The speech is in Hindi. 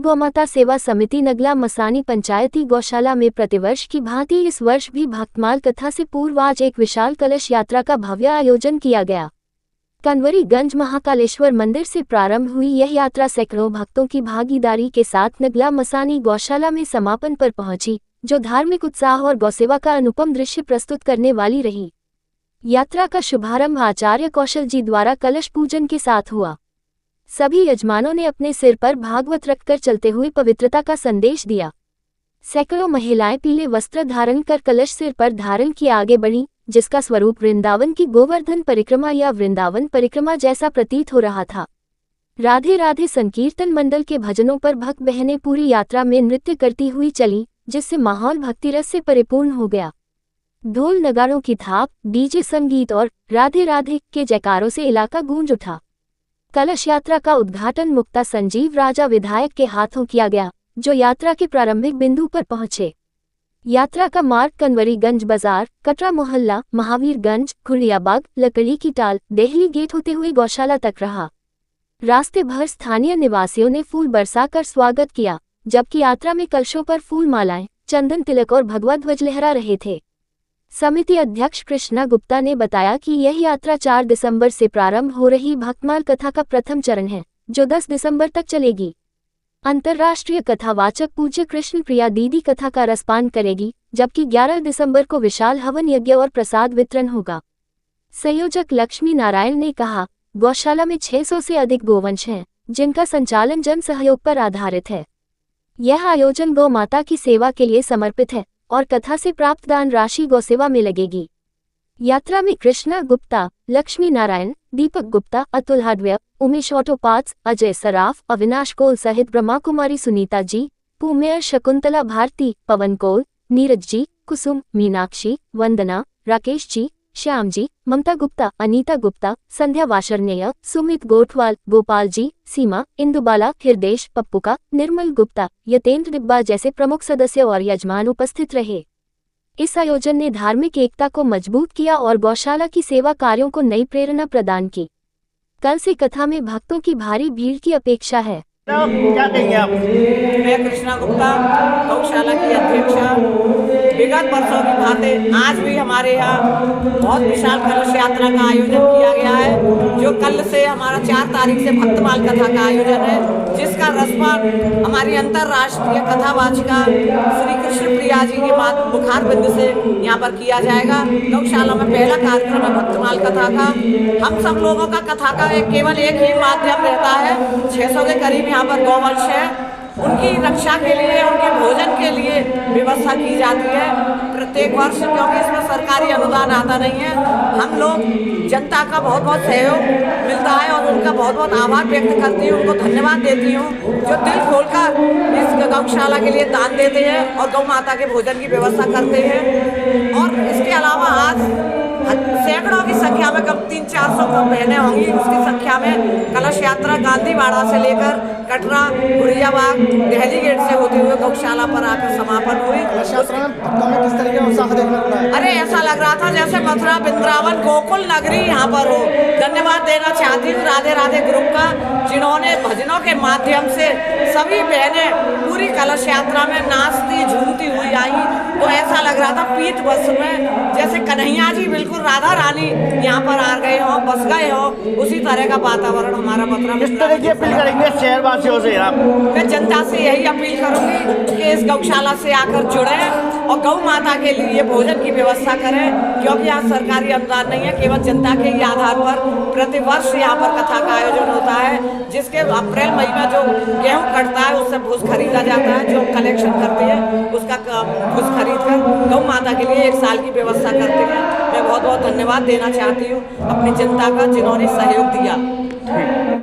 गौमाता सेवा समिति नगला मसानी पंचायती गौशाला में प्रतिवर्ष की भांति इस वर्ष भी भक्तमाल कथा से पूर्व आज एक विशाल कलश यात्रा का भव्य आयोजन किया गया। कनवरीगंज महाकालेश्वर मंदिर से प्रारंभ हुई यह यात्रा सैकड़ों भक्तों की भागीदारी के साथ नगला मसानी गौशाला में समापन पर पहुंची, जो धार्मिक उत्साह और गौसेवा का अनुपम दृश्य प्रस्तुत करने वाली रही। यात्रा का शुभारंभ आचार्य कौशल जी द्वारा कलश पूजन के साथ हुआ। सभी यजमानों ने अपने सिर पर भागवत रखकर चलते हुए पवित्रता का संदेश दिया। सैकड़ों महिलाएं पीले वस्त्र धारण कर कलश सिर पर धारण किए आगे बढ़ीं, जिसका स्वरूप वृंदावन की गोवर्धन परिक्रमा या वृंदावन परिक्रमा जैसा प्रतीत हो रहा था। राधे राधे संकीर्तन मंडल के भजनों पर भक्त बहनें पूरी यात्रा में नृत्य करती हुई चली, जिससे माहौल भक्तिरस से परिपूर्ण हो गया। ढोल नगाड़ों की थाप, डीजे संगीत और राधे राधे के जयकारों से इलाका गूंज उठा। कलश यात्रा का उद्घाटन मुक्ता संजीव राजा विधायक के हाथों किया गया, जो यात्रा के प्रारंभिक बिंदु पर पहुंचे। यात्रा का मार्ग कनवरीगंज बाजार, कटरा मोहल्ला, महावीरगंज, खुड़ियाबाग, लकड़ी की टाल, देहली गेट होते हुए गौशाला तक रहा। रास्ते भर स्थानीय निवासियों ने फूल बरसाकर स्वागत किया, जबकि यात्रा में कलशों पर फूल मालाएं, चंदन तिलक और भगवा ध्वज लहरा रहे थे। समिति अध्यक्ष कृष्णा गुप्ता ने बताया कि यह यात्रा 4 दिसंबर से प्रारंभ हो रही भक्तमाल कथा का प्रथम चरण है, जो 10 दिसंबर तक चलेगी। अंतर्राष्ट्रीय कथावाचक पूज्य कृष्ण प्रिया दीदी कथा का रसपान करेगी, जबकि 11 दिसंबर को विशाल हवन यज्ञ और प्रसाद वितरण होगा। संयोजक लक्ष्मी नारायण ने कहा, गौशाला में 600 से अधिक गोवंश हैं, जिनका संचालन जन सहयोग पर आधारित है। यह आयोजन गौ माता की सेवा के लिए समर्पित है और कथा से प्राप्त दान राशि गौसेवा में लगेगी। यात्रा में Krishna Gupta, Lakshmi Narayan, Deepak Gupta, Atul hardware, Umesh auto parts, Ajay Saraf, Avinash Kol सहित ब्रह्मा कुमारी सुनीता जी, पूमेयर शकुंतला भारती, पवन कोल, नीरज जी, कुसुम, मीनाक्षी, वंदना, राकेश जी, श्याम जी, ममता गुप्ता, अनीता गुप्ता, संध्या वाशरनेय, सुमित गोठवाल, गोपाल जी, सीमा, इंदुबाला, हृदेश, पप्पुका, निर्मल गुप्ता, यतेंद्र डिब्बा जैसे प्रमुख सदस्य और यजमान उपस्थित रहे। इस आयोजन ने धार्मिक एकता को मजबूत किया और गौशाला की सेवा कार्यों को नई प्रेरणा प्रदान की। कल से कथा में भक्तों की भारी भीड़ की अपेक्षा है। क्या कहेंगे आप? मैं कृष्णा गुप्ता, गौशाला की अध्यक्षा। विगत वर्षों की भांति आज भी हमारे यहाँ बहुत विशाल कलश यात्रा का आयोजन किया गया है, जो कल से हमारा 4 तारीख से भक्तमाल कथा का आयोजन है, जिसका रसपान हमारी अंतर्राष्ट्रीय कथावाचिका श्री कृष्ण प्रिया जी के मुखार बिंदु से यहाँ पर किया जाएगा। गौशाला में पहला कार्यक्रम है भक्तमाल कथा का। हम सब लोगों का कथा का केवल एक ही माध्यम रहता है। 600 के करीब यहाँ पर गौवंश है, उनकी रक्षा के लिए, उनके भोजन के लिए व्यवस्था की जाती है प्रत्येक वर्ष, क्योंकि इसमें सरकारी अनुदान आता नहीं है। हम लोग जनता का बहुत बहुत सहयोग मिलता है और उनका बहुत बहुत आभार व्यक्त करती हूँ, उनको धन्यवाद देती हूँ, जो दिल खोलकर इस गौशाला के लिए दान देते हैं और गौ माता के भोजन की व्यवस्था करते हैं। और इसके अलावा आज सैकड़ों की संख्या में, कम 300-400 बहनें होंगी, उसकी संख्या में कलश यात्रा गांधीवाड़ा से लेकर कटरा, खुड़ियाबाग, दिल्ली गेट से होते हुए गौशाला पर आकर समापन हुई। कलश यात्रा में भक्तों में किस तरीके का उत्साह देखने को मिला? अरे ऐसा लग रहा था जैसे मथुरा, वृंदावन, गोकुल नगरी यहाँ पर हो। धन्यवाद देना चाहती हूँ राधे राधे ग्रुप का, जिन्होंने भजनों के माध्यम से सभी बहनें पूरी कलश यात्रा में नाचती झूमती हुई आई। तो ऐसा लग रहा था पीठ बस में जैसे कन्हैया जी बिल्कुल राधा रानी यहाँ पर आ गए हों, बस गए हों, उसी तरह का वातावरण हमारा मथुरा में। किस तरह की अपील करेंगे शहरवासियों से आप? मैं जनता से यही अपील करूंगी कि इस गौशाला से आकर जुड़ें और गौ माता के लिए भोजन की व्यवस्था करें, क्योंकि यहाँ सरकारी अनुदान नहीं है, केवल जनता के ही आधार पर प्रतिवर्ष यहाँ पर कथा का आयोजन होता है, जिसके अप्रैल मई में जो गेहूँ कटता है उससे भूस खरीदा जाता है, जो कलेक्शन करते हैं उसका भूस खरीद कर गौ माता के लिए 1 साल की व्यवस्था करते हैं। मैं बहुत बहुत धन्यवाद देना चाहती हूँ अपनी जनता का, जिन्होंने सहयोग दिया।